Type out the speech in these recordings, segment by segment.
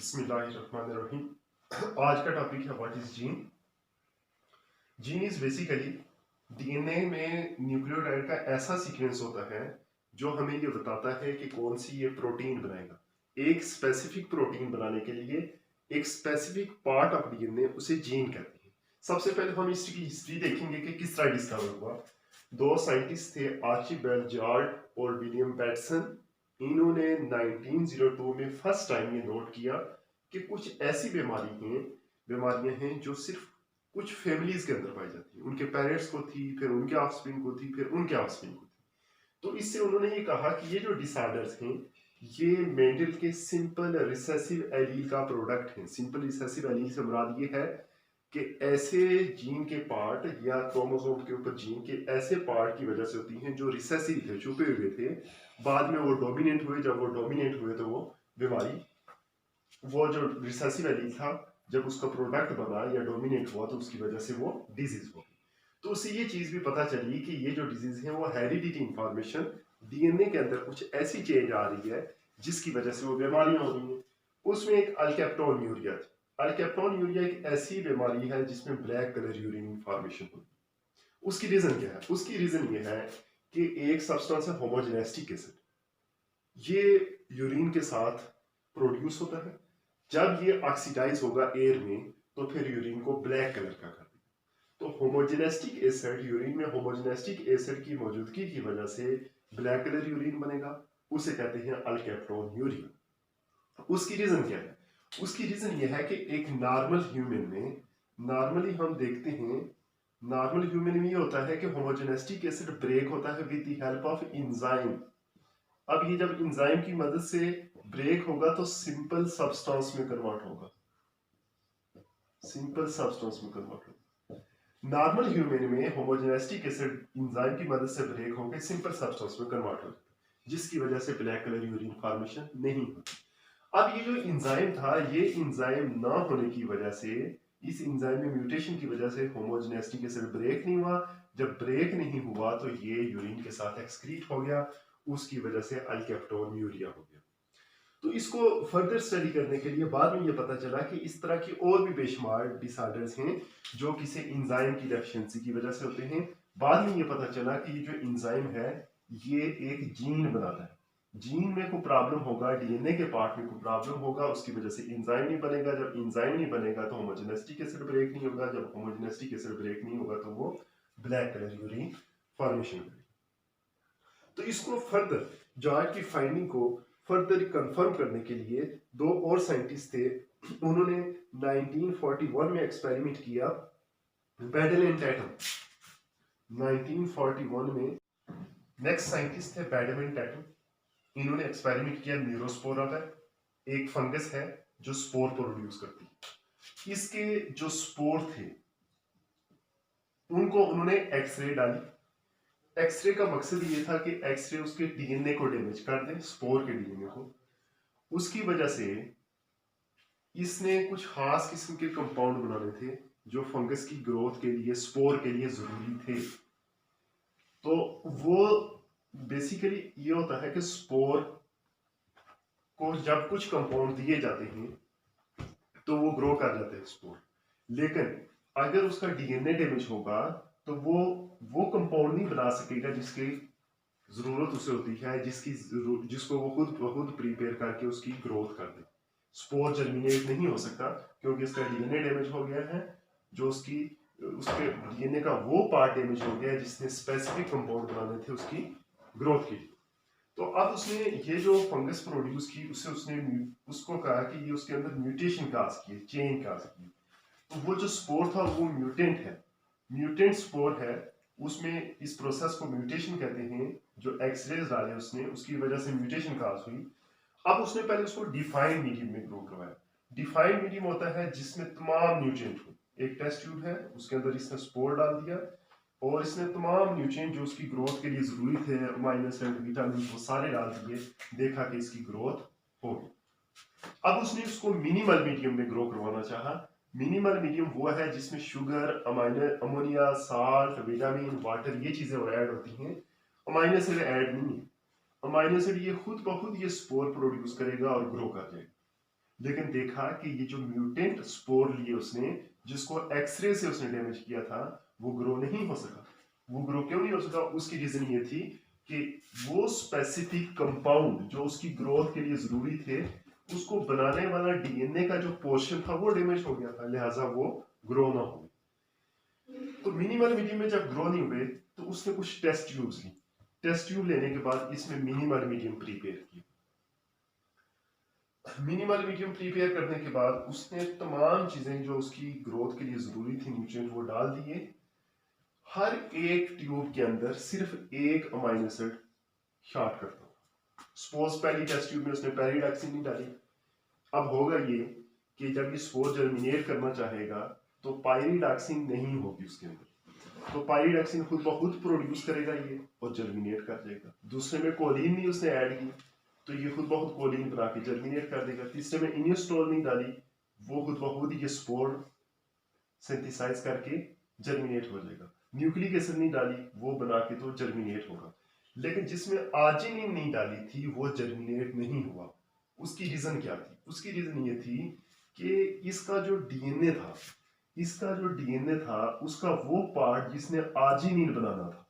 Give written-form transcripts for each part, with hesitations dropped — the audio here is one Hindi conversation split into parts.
बिस्मिल्लाहिर्रहमानिर्रहीम। आज का टॉपिक है what is gene. Gene is basically DNA में न्यूक्लियोटाइड का ऐसा सीक्वेंस होता है जो हमें ये बताता है कि कौन सी ये प्रोटीन बनाएगा। एक स्पेसिफिक प्रोटीन बनाने के लिए एक स्पेसिफिक पार्ट ऑफ डीएनए उसे जीन कहते हैं। सबसे पहले हम इसकी हिस्ट्री देखेंगे कि किस तरह डिस्कवर हुआ। दो साइंटिस्ट थे, आर्चिबाल्ड जॉर्ज और विलियम बैटसन। इन्होंने 1902 में फर्स्ट टाइम ये नोट किया कि कुछ ऐसी बीमारियां हैं जो सिर्फ कुछ फैमिलीज के अंदर पाई जाती है। उनके पेरेंट्स को थी, फिर उनके ऑफस्प्रिंग को थी, फिर उनके ऑफस्प्रिंग को थी। तो इससे उन्होंने ये कहा कि ये जो डिसऑर्डर्स हैं ये मेंडल के सिंपल रिसेसिव एलील का प्रोडक्ट है। सिंपल रिसेसिव एलील से मुराद ये है कि ऐसे जीन के पार्ट या क्रोमोसोम के ऊपर जीन के ऐसे पार्ट की वजह से होती हैं जो रिसेसिव थे, छुपे हुए थे, बाद में वो डोमिनेंट हुए। जब वो डोमिनेंट हुए तो वो बीमारी, वो जो रिसेसिव एलील था जब उसका प्रोडक्ट बना या डोमिनेट हुआ तो उसकी वजह से वो डिजीज हो गई। तो उससे ये चीज भी पता चली कि ये जो डिजीज है वो हेरिडिटी इंफॉर्मेशन, डीएनए के अंदर कुछ ऐसी चेंज आ रही है जिसकी वजह से वो बीमारियां हो रही हैं। उसमें एक अल्केप्टोन्यूरिया थी। अल्केप्टोन्यूरिया एक ऐसी बीमारी है जिसमें ब्लैक कलर यूरिन फॉर्मेशन होती है। उसकी रीजन क्या है? उसकी रीजन ये है कि एक सब्सटेंस है होमोजेनेस्टिक एसिड, ये यूरिन के साथ प्रोड्यूस होता है। जब ये ऑक्सीडाइज होगा एयर में तो फिर यूरिन को ब्लैक कलर का कर देगा। तो होमोजेनेस्टिक एसिड, यूरिन में होमोजेनेस्टिक एसिड की मौजूदगी की वजह से ब्लैक कलर यूरिन बनेगा, उसे कहते हैं अल्केप्टोन्यूरिया। उसकी रीजन क्या है? उसकी रीजन ये है कि एक नॉर्मल ह्यूमन में, नॉर्मली हम देखते हैं, नॉर्मल ह्यूमन में ये होता है कि होमोजेनेस्टिक एसिड ब्रेक होता है with the help of enzyme. अब ये जब एंजाइम की मदद से ब्रेक होगा तो सिंपल सब्सटेंस में कन्वर्ट होगा, सिंपल सब्सटेंस में कन्वर्ट होगा। नॉर्मल ह्यूमन में होमोजेनेस्टिक एसिड एंजाइम की मदद से ब्रेक होकर सिंपल सब्सटेंस में कन्वर्ट हो जाता है, जिसकी वजह से ब्लैक कलर यूरिन फॉर्मेशन नहीं होती। अब ये जो एंजाइम था, ये एंजाइम ना होने की वजह से, इस एंजाइम में म्यूटेशन की वजह से होमोजेनेस्टिक एसिड ब्रेक नहीं हुआ। जब ब्रेक नहीं हुआ तो ये यूरिन के साथ एक्सक्रीट हो गया, उसकी वजह से अल्केप्टोन्यूरिया हो गया। तो इसको फर्दर स्टडी करने के लिए बाद में ये पता चला कि इस तरह की और भी बेशुमार डिसऑर्डर्स हैं जो किसी एंजाइम की डेफिशिएंसी की वजह से होते हैं। बाद में ये पता चला कि ये जो एंजाइम है ये एक जीन बनाता है। जीन में कोई प्रॉब्लम होगा, डीएनए के पार्ट में कोई प्रॉब्लम होगा, उसकी वजह से एंजाइम नहीं बनेगा। जब एंजाइम नहीं बनेगा तो होमोजेनेस्टिक एसिड ब्रेक नहीं होगा। जब होमोजेनेस्टिक एसिड ब्रेक नहीं होगा तो वो ब्लैक कलर यूरिन फॉर्मेशन करेगा। तो इसको फर्दर, जॉर्ज की फाइंडिंग को फर्दर कंफर्म करने के लिए दो और साइंटिस्ट थे। उन्होंने 1941 में एक्सपेरिमेंट किया, बैडल एंड टैटम। 1941 में नेक्स्ट साइंटिस्ट थे बैडल एंड टैटम। इन्होंने एक्सपेरिमेंट किया न्यूरोस्पोरा पर। एक फंगस है जो स्पोर प्रोड्यूस करती है। इसके जो स्पोर थे उनको उन्होंने एक्सरे डाली। एक्सरे का मकसद ये था कि एक्सरे उसके डीएनए को डैमेज कर दे, स्पोर के डीएनए को। उसकी वजह से इसने कुछ खास किस्म के कंपाउंड बनाने थे जो फंगस की ग्रोथ के लिए, स्पोर के लिए जरूरी थे। तो वो बेसिकली ये होता है कि स्पोर को जब कुछ कंपाउंड दिए जाते हैं तो वो ग्रो कर जाते हैं स्पोर। लेकिन अगर उसका डीएनए डैमेज होगा तो वो कंपाउंड नहीं बना सकेगा जिसकी जरूरत उसे होती है, जिसको वो खुद प्रिपेयर करके उसकी ग्रोथ कर दे। स्पोर जर्मिनेट नहीं हो सकता क्योंकि इसका डीएनए डैमेज हो गया है। जो उसके डीएनए का वो पार्ट डैमेज हो गया है जिसने स्पेसिफिक कंपाउंड बनाने थे उसकी ग्रोथ के लिए। तो अब उसने ये जो फंगस प्रोड्यूस की, उसने उसको कहा कि ये उसके अंदर म्यूटेशन काज की, चेंज काज की। तो वो जो स्पोर था वो म्यूटेंट है, म्यूटेंट स्पोर है। उसमें इस प्रोसेस को म्यूटेशन कहते हैं। जो एक्सरेज डाले उसने, उसकी वजह से म्यूटेशन काज हुई। अब उसने पहले उसको डिफाइंड मीडियम में ग्रो करवाया। डिफाइंड मीडियम होता है जिसमें तमाम न्यूट्रिएंट हो। एक टेस्ट ट्यूब है, उसके अंदर इसने स्पोर डाल दिया और इसने तमाम न्यूट्रिएंट जो उसकी ग्रोथ के लिए जरूरी थे, अमीनो एसिड, विटामिन, वो सारे डाल दिए। देखा कि इसकी ग्रोथ होगी। अब उसने उसको मिनिमल मीडियम में ग्रो करवाना चाहा। मिनिमल मीडियम वो है जिसमें sugar, ammonia, salt, vitamin, water, ये चीजें ऐड होती हैं। अमीनो एसिड ऐड नहीं है। अमीनो एसिड ये खुद ब खुद ये स्पोर प्रोड्यूस करेगा और ग्रो कर जाएगा। लेकिन देखा कि ये जो म्यूटेंट स्पोर लिए उसने, जिसको एक्सरे से उसने डैमेज किया था, वो ग्रो नहीं हो सका। वो ग्रो क्यों नहीं हो सका? उसकी रीजन ये थी कि वो स्पेसिफिक कंपाउंड जो उसकी ग्रोथ के लिए जरूरी थे, उसको बनाने वाला डीएनए का जो पोर्शन था वो डैमेज हो गया था, लिहाजा वो ग्रो ना हो। तो मिनिमल मीडियम में जब ग्रो नहीं हुए तो उसने कुछ टेस्ट ट्यूब्स ली। टेस्ट ट्यूब लेने के बाद इसमें मिनिमल मीडियम प्रिपेयर किया। मिनिमल मीडियम प्रिपेयर करने के बाद उसने तमाम चीजें जो उसकी ग्रोथ के लिए जरूरी थी, न्यूट्रिएंट, वो डाल दिए। हर एक ट्यूब के अंदर सिर्फ एक अमाइनो एसिड शॉर्ट करता हूं। सपोज पहली टेस्ट ट्यूब में उसने पैरिडॉक्सिन नहीं डाली। अब होगा ये कि जब ये स्पोर जर्मिनेट करना चाहेगा तो पायरिडॉक्सिन नहीं होगी उसके अंदर, तो पायरिडॉक्सिन खुद ब खुद प्रोड्यूस करेगा ये और जर्मिनेट कर देगा। दूसरे में कोलिन नहीं उसने ऐड की, तो ये खुद ब खुद कोलिन बना के जर्मिनेट कर देगा। तीसरे में इनियोस्टोल नहीं डाली, वो खुद ब खुद ये स्पोर सिंथेसाइज करके जर्मिनेट हो जाएगा। न्यूक्लिक एसिड नहीं डाली, वो बना के तो जर्मिनेट होगा। लेकिन जिसमें आर्जिनिन नहीं डाली थी वो जर्मिनेट नहीं हुआ। उसकी रीजन क्या थी? उसकी रीजन ये थी कि इसका जो डीएनए था, उसका वो पार्ट जिसने आर्जिनिन बनाना था,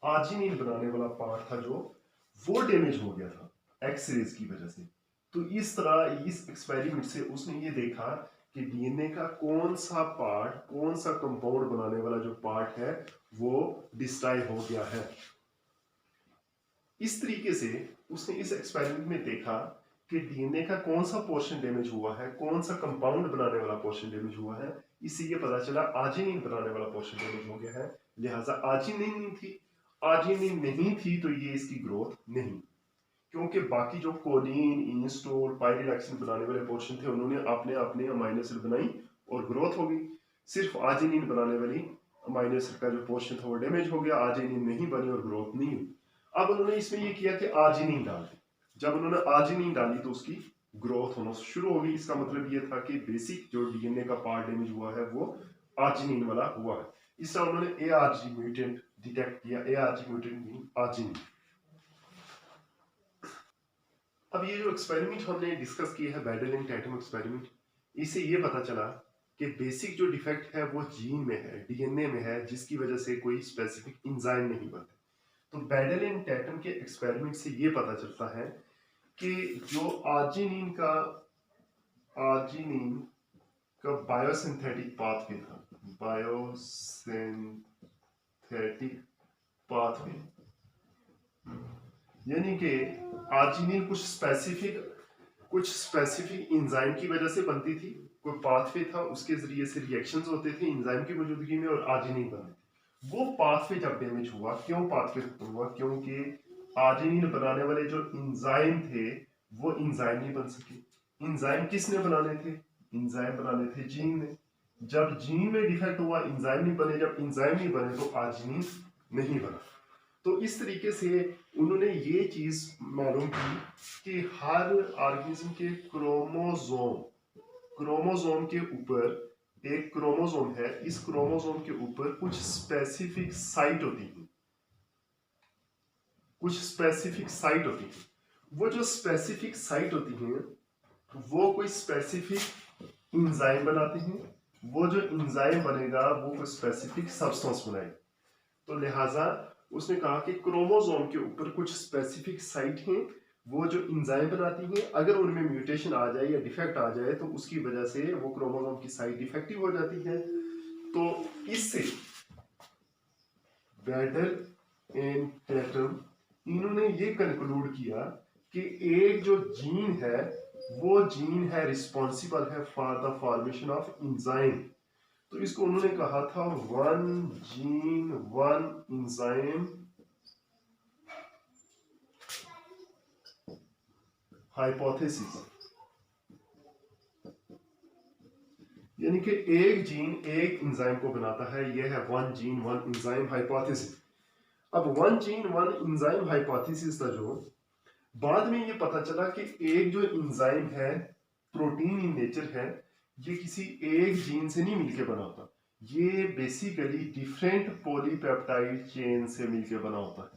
आर्जिनिन बनाने वाला पार्ट था जो, वो डैमेज हो गया था एक्सरेज की वजह से। तो इस तरह इस एक्सपेरिमेंट से उसने ये देखा कि डीएनए का कौन सा पार्ट, कौन सा कंपाउंड बनाने वाला जो पार्ट है वो डिस्ट्रॉय हो गया है। इस तरीके से उसने इस एक्सपेरिमेंट में देखा कि डीएनए का कौन सा पोर्शन डैमेज हुआ है, कौन सा कंपाउंड बनाने वाला पोर्शन डैमेज हुआ है। इससे ये पता चला आर्जिनिन बनाने वाला पोर्शन डैमेज हो गया है, लिहाजा आर्जिनिन नहीं थी तो ये इसकी ग्रोथ नहीं। क्योंकि बाकी जो कोलिन, इनिस्टोल, पायरिडॉक्सिन बनाने वाले पोर्शन थे उन्होंने अपने अपने अमाइनो एसिड बनाई और ग्रोथ हो गई। सिर्फ आर्जिनिन बनाने वाली अमाइनो एसिड का जो पोर्शन था वो डैमेज हो गया, आर्जिनिन नहीं बनी और ग्रोथ नहीं हुई। अब उन्होंने इसमें ये किया कि आर्जिनिन डाल दी। जब उन्होंने आर्जिनिन डाली तो उसकी ग्रोथ होना शुरू हो गई। इसका मतलब ये था कि बेसिक जो डीएनए का पार्ट डैमेज हुआ है वो आर्जिनिन वाला हुआ है। इस तरह उन्होंने ARG म्यूटेंट डिटेक्ट किया। ARG mutant mean arginine. अब ये जो एक्सपेरिमेंट हमने डिस्कस किया है, बैडल एंड टैटम एक्सपेरिमेंट, इससे ये पता चला कि बेसिक जो डिफेक्ट है वो जीन में है, डीएनए में है, जिसकी वजह से कोई स्पेसिफिक एंजाइम नहीं बनते। तो बैडल एंड टैटम के एक्सपेरिमेंट से ये पता चलता है कि जो आर्जिनिन का बायोसिंथेटिक पाथवे था, बायोसिंथेटिक पाथवे, यानी कि आर्जिनिन कुछ स्पेसिफिक एंजाइम की वजह से बनती थी, कोई पाथवे था, उसके जरिए से रिएक्शंस होते थे एंजाइम की मौजूदगी में और आर्जिनिन बनती थी। वो पाथवे जब डैमेज हुआ, क्यों पाथवे खत्म हुआ? क्योंकि आर्जिनिन बनाने वाले जो एंजाइम थे वो एंजाइम नहीं बन सके। एंजाइम किसने बनाने थे? एंजाइम बनाने थे जीन ने। जब जीन में डिफेक्ट हुआ, एंजाइम नहीं बने, जब एंजाइम नहीं बने तो आर्जिनिन नहीं बना। तो इस तरीके से उन्होंने ये चीज मालूम की कि हर ऑर्गेनिज्म के क्रोमोसोम के ऊपर एक क्रोमोसोम है, इस क्रोमोसोम के ऊपर कुछ स्पेसिफिक साइट होती है, वो जो स्पेसिफिक साइट होती हैं वो कोई स्पेसिफिक इंजाइम बनाते हैं। वो जो इंजाइम बनेगा वो कोई स्पेसिफिक सब्सटेंस बनाएगा। तो लिहाजा उसने कहा कि क्रोमोसोम के ऊपर कुछ स्पेसिफिक साइट हैं, वो जो इंजाइम बनाती हैं, अगर उनमें म्यूटेशन आ जाए या डिफेक्ट आ जाए तो उसकी वजह से वो क्रोमोसोम की साइट डिफेक्टिव हो जाती है। तो इससे बैडल एंड टैटम इन्होंने ये कंक्लूड किया कि एक जो जीन है वो जीन है रिस्पॉन्सिबल है for the formation of enzyme. तो इसको उन्होंने कहा था one gene one enzyme hypothesis, यानी कि एक जीन एक इंजाइम को बनाता है, यह है one gene one enzyme hypothesis. अब one gene one enzyme hypothesis का जो बाद में ये पता चला कि एक जो इंजाइम है प्रोटीन इन नेचर है, ये किसी एक जीन से नहीं मिलके बना होता, ये बेसिकली डिफरेंट पॉलीपेप्टाइड चेन से मिलके बना होता है।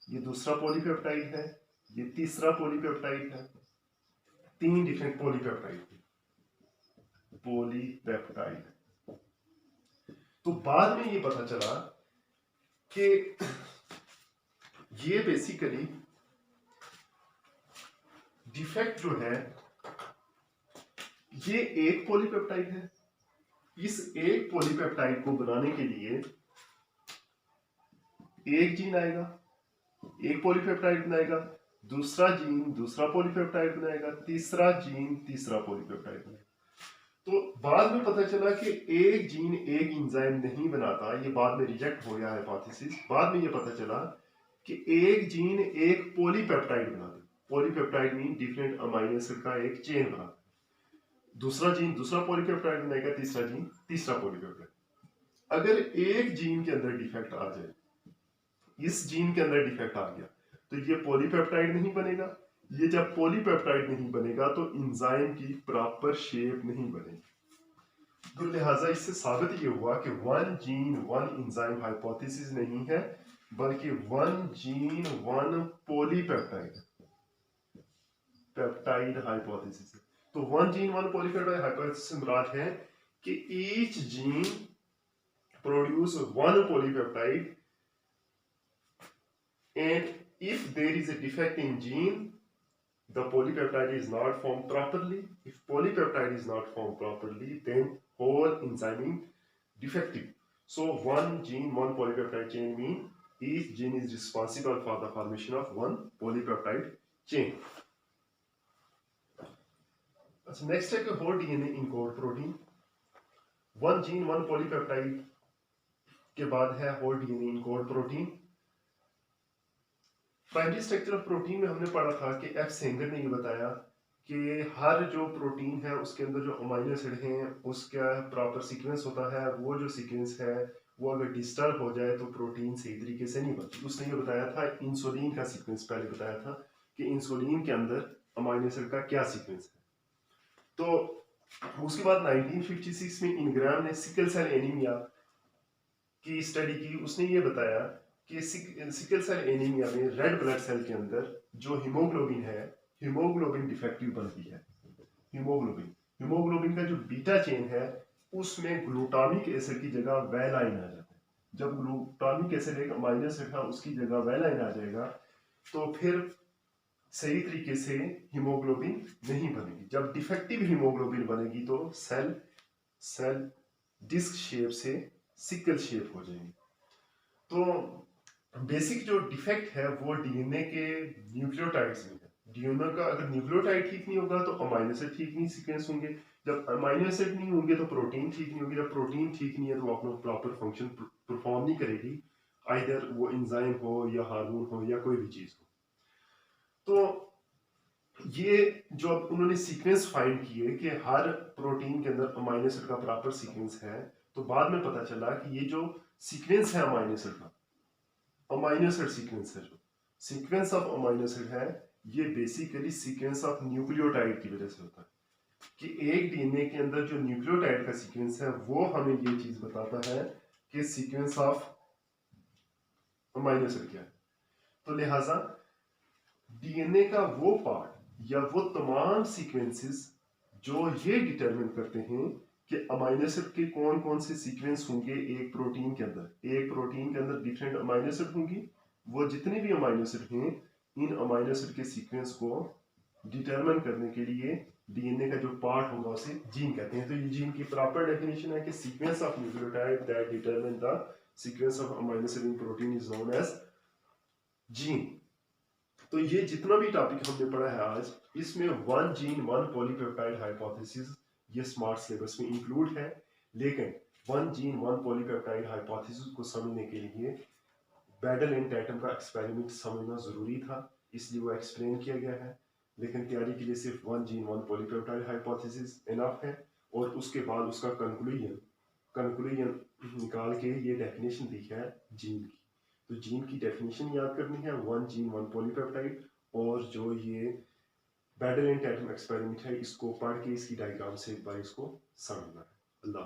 ये दूसरा पॉलीपेप्टाइड है, ये तीसरा पॉलीपेप्टाइड है, 3 डिफरेंट पॉलीपेप्टाइड। तो बाद में ये पता चला कि ये बेसिकली डिफेक्ट जो है ये एक पॉलीपेप्टाइड है। इस एक पॉलीपेप्टाइड को बनाने के लिए एक जीन आएगा, एक पॉलीपेप्टाइड बनाएगा, दूसरा जीन दूसरा पॉलीपेप्टाइड बनाएगा, तीसरा जीन तीसरा पॉलीपेप्टाइड बनाएगा। तो बाद में पता चला कि एक जीन एक एंजाइम नहीं बनाता, ये बाद में रिजेक्ट हो गया हाइपोथेसिस। बाद में ये पता चला कि एक जीन एक पॉलीपेप्टाइड बनाता है। Polypeptide mean different amino acid का एक चेन बनाता है। दूसरा जीन दूसरा पॉलीपेप्टाइड बनाएगा, तीसरा जीन तीसरा पॉलीपेप्टाइड। अगर एक जीन के अंदर डिफेक्ट आ जाए, इस जीन के अंदर डिफेक्ट आ गया, तो ये पॉलीपेप्टाइड नहीं बनेगा। ये जब पॉलीपेप्टाइड नहीं बनेगा तो एंजाइम की प्रॉपर शेप नहीं बनेगी। तो लिहाजा इससे साबित ये हुआ कि one gene one enzyme hypothesis नहीं है, बल्कि one gene one polypeptide hypothesis है। तो one gene one polypeptide hypothesis से मुराद है कि each gene produce one polypeptide, and if there is a defect in gene, the polypeptide is not formed properly. If polypeptide is not formed properly, then whole enzyme defective. So one gene one polypeptide chain mean each gene is responsible for the formation of one polypeptide chain. So next है कि whole DNA encode protein. One gene one polypeptide के बाद है whole DNA encode protein. Primary structure of protein में हमने पढ़ा था कि एफ सेंगर ने ये बताया कि हर जो प्रोटीन है उसके अंदर जो अमाइनो एसिड हैं उसका प्रॉपर सीक्वेंस होता है। वो जो सीक्वेंस है वो अगर डिस्टर्ब हो जाए तो प्रोटीन सही तरीके से नहीं बनती। उसने ये बताया था इंसुलिन का सीक्वेंस, पहले बताया था कि इंसुलिन के अंदर अमाइनो एसिड का क्या सीक्वेंस है। तो उसके बाद 1956 में इंग्राम ने सिकल सेल एनीमिया की स्टडी की। उसने ये बताया कि सिकल सेल एनीमिया में रेड ब्लड सेल के अंदर जो हीमोग्लोबिन है, हीमोग्लोबिन डिफेक्टिव बनती है। हीमोग्लोबिन का जो बीटा चेन है उसमें ग्लूटामिक एसिड की जगह वेलाइन आ जाता है। जब ग्लूटामिक एसिड एक अमाइनो एसिड था उसकी जगह वेलाइन आ जाएगा तो फिर सही तरीके से हीमोग्लोबिन नहीं बनेगी। जब डिफेक्टिव हीमोग्लोबिन बनेगी तो सेल डिस्क शेप से सिकल शेप हो जाएगी। तो बेसिक जो डिफेक्ट है वो डीएनए के न्यूक्लियोटाइड्स में है। डीएनए का अगर न्यूक्लियोटाइड ठीक नहीं होगा तो अमाइनो एसिड ठीक नहीं सीक्वेंस होंगे। जब अमाइनो एसिड नहीं होंगे तो प्रोटीन ठीक नहीं होगी। जब प्रोटीन ठीक नहीं है तो वो अपना प्रॉपर फंक्शन परफॉर्म नहीं करेगी, आइदर वो एंजाइम हो या हार्मोन हो या कोई भी चीज हो। तो ये जो उन्होंने सीक्वेंस फाइंड किए कि हर प्रोटीन के अंदर अमाइनो एसिड का प्रॉपर सीक्वेंस है, तो बाद में पता चला कि ये जो सीक्वेंस है अमाइनो एसिड का, अमाइनो एसिड सीक्वेंस है, जो सीक्वेंस ऑफ अमाइनो एसिड है, ये बेसिकली सीक्वेंस ऑफ न्यूक्लियोटाइड की वजह से होता है। कि एक डीएनए के अंदर जो न्यूक्लियोटाइड का सीक्वेंस है वो हमें ये चीज बताता है कि सीक्वेंस ऑफ अमाइनो एसिड क्या है। तो लिहाजा डीएनए का वो पार्ट या वो तमाम सीक्वेंसेस जो ये डिटरमिन करते हैं कि अमाइनो एसिड के कौन कौन से सीक्वेंस होंगे एक प्रोटीन के अंदर। एक प्रोटीन के अंदर डिफरेंट अमाइनो एसिड होंगी, वो जितने भी अमाइनो एसिड हैं इन अमाइनो एसिड के सीक्वेंस को डिटरमिन करने के लिए डीएनए का जो पार्ट होगा उसे जीन कहते हैं। तो ये जीन की प्रॉपर डेफिनेशन है कि sequence of nucleotide that determine the sequence of amino acid in protein is known as gene. तो ये जितना भी टॉपिक हमने पढ़ा है आज, इसमें one gene one polypeptide hypothesis ये स्मार्ट सिलेबस में इंक्लूड है। लेकिन one gene one polypeptide hypothesis को समझने के लिए बैडल एंड टैटम का एक्सपेरिमेंट समझना जरूरी था, इसलिए वो एक्सप्लेन किया गया है। लेकिन तैयारी के लिए सिर्फ one gene one polypeptide hypothesis enough है, और उसके बाद उसका कंक्लूजन निकाल के ये डेफिनेशन दी है जीन की। तो जीन की डेफिनेशन याद करनी है, वन जीन वन पॉलीपेप्टाइड, और जो ये बैडल एंड टैटम एक्सपेरिमेंट है इसको पढ़ के इसकी डायग्राम से एक बार इसको समझना है। अल्लाह।